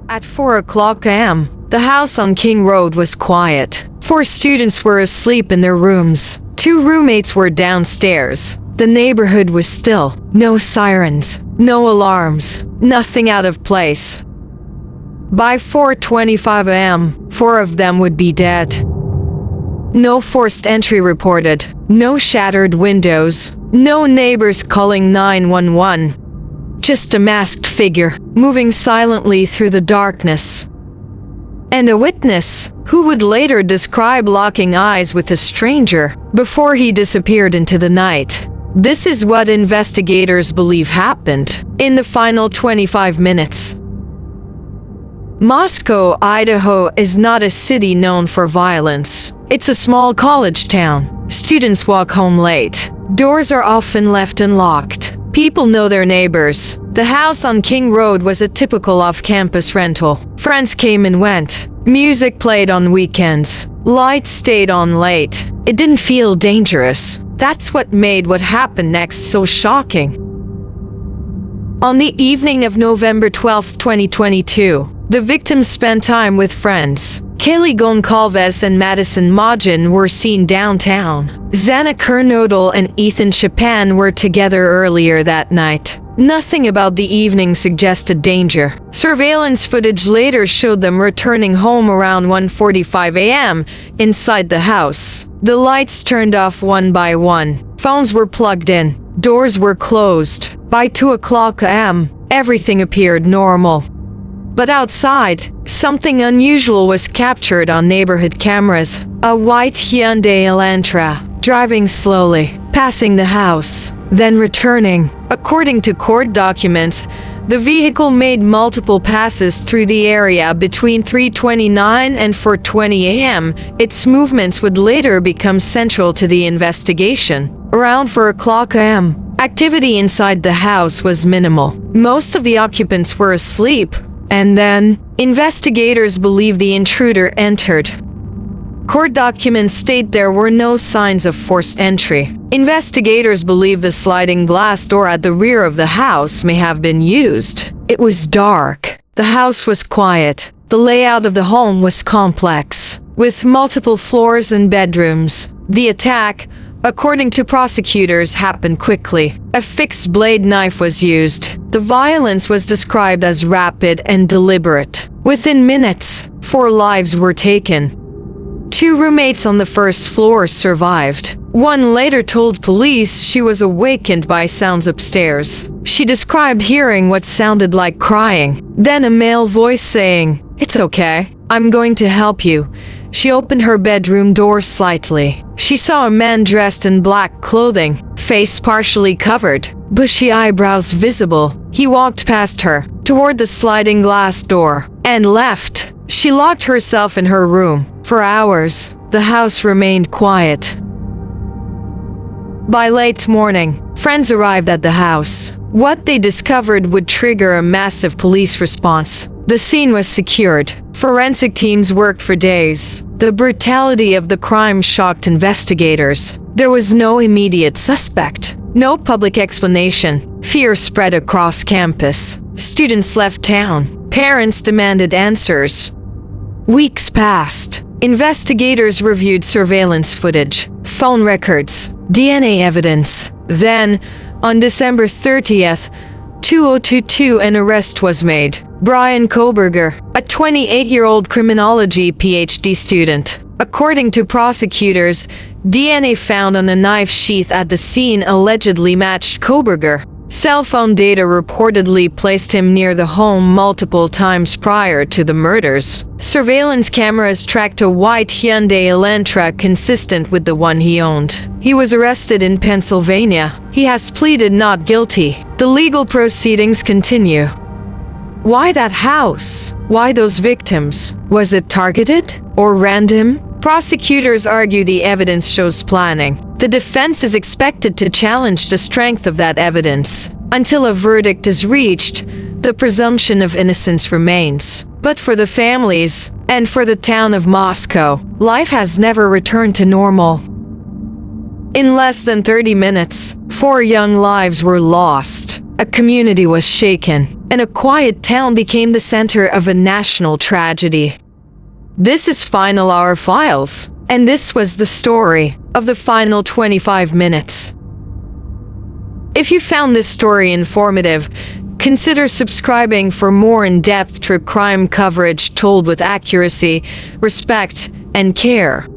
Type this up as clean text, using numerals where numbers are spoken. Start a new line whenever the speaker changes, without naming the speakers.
At 4 o'clock a.m., the house on King Road was quiet. 4 students were asleep in their rooms. 2 roommates were downstairs. The neighborhood was still. No sirens, no alarms, nothing out of place. By 4:25 a.m., 4 of them would be dead. No forced entry reported, no shattered windows, no neighbors calling 911. Just a masked figure, moving silently through the darkness. And a witness, who would later describe locking eyes with a stranger before he disappeared into the night. This is what investigators believe happened in the final 25 minutes. Moscow, Idaho is not a city known for violence. It's a small college town. Students walk home late. Doors are often left unlocked. People know their neighbors. The house on King Road was a typical off-campus rental. Friends came and went. Music played on weekends. Lights stayed on late. It didn't feel dangerous. That's what made what happened next so shocking. On the evening of November 12, 2022, the victims spent time with friends. Kaylee Goncalves and Madison Majin were seen downtown. Xana Kernodle and Ethan Chapin were together earlier that night. Nothing about the evening suggested danger. Surveillance footage later showed them returning home around 1:45 a.m. inside the house. The lights turned off one by one. Phones were plugged in. Doors were closed. By 2 o'clock a.m., everything appeared normal. But outside, something unusual was captured on neighborhood cameras. A white Hyundai Elantra, driving slowly, passing the house, then returning. According to court documents, the vehicle made multiple passes through the area between 3:29 and 4:20 a.m. Its movements would later become central to the investigation. Around 4 o'clock a.m., activity inside the house was minimal. Most of the occupants were asleep. And then, investigators believe the intruder entered. Court documents state there were no signs of forced entry. Investigators believe the sliding glass door at the rear of the house may have been used. It was dark. The house was quiet. The layout of the home was complex, with multiple floors and bedrooms. The attack, according to prosecutors, happened quickly. A fixed blade knife was used. The violence was described as rapid and deliberate. Within minutes, 4 lives were taken. 2 roommates on the first floor survived. One later told police she was awakened by sounds upstairs. She described hearing what sounded like crying, then a male voice saying, "It's okay, I'm going to help you." She opened her bedroom door slightly. She saw a man dressed in black clothing, face partially covered, bushy eyebrows visible. He walked past her, toward the sliding glass door, and left. She locked herself in her room. For hours, the house remained quiet. By late morning, friends arrived at the house. What they discovered would trigger a massive police response. The scene was secured. Forensic teams worked for days. The brutality of the crime shocked investigators. There was no immediate suspect, no public explanation. Fear spread across campus. Students left town. Parents demanded answers. Weeks passed. Investigators reviewed surveillance footage, phone records, DNA evidence. Then, on December 30th, 2022, an arrest was made. Bryan Kohberger, a 28-year-old criminology PhD student. According to prosecutors, DNA found on a knife sheath at the scene allegedly matched Kohberger. Cell phone data reportedly placed him near the home multiple times prior to the murders. Surveillance cameras tracked a white Hyundai Elantra consistent with the one he owned. He was arrested in Pennsylvania. He has pleaded not guilty. The legal proceedings continue. Why that house? Why those victims? Was it targeted or random? Prosecutors argue the evidence shows planning. The defense is expected to challenge the strength of that evidence. Until a verdict is reached, the presumption of innocence remains. But for the families, and for the town of Moscow, life has never returned to normal. In less than 30 minutes, 4 young lives were lost. A community was shaken, and a quiet town became the center of a national tragedy. This is Final Hour Files, and this was the story of the final 25 minutes. If you found this story informative, consider subscribing for more in-depth true crime coverage told with accuracy, respect, and care.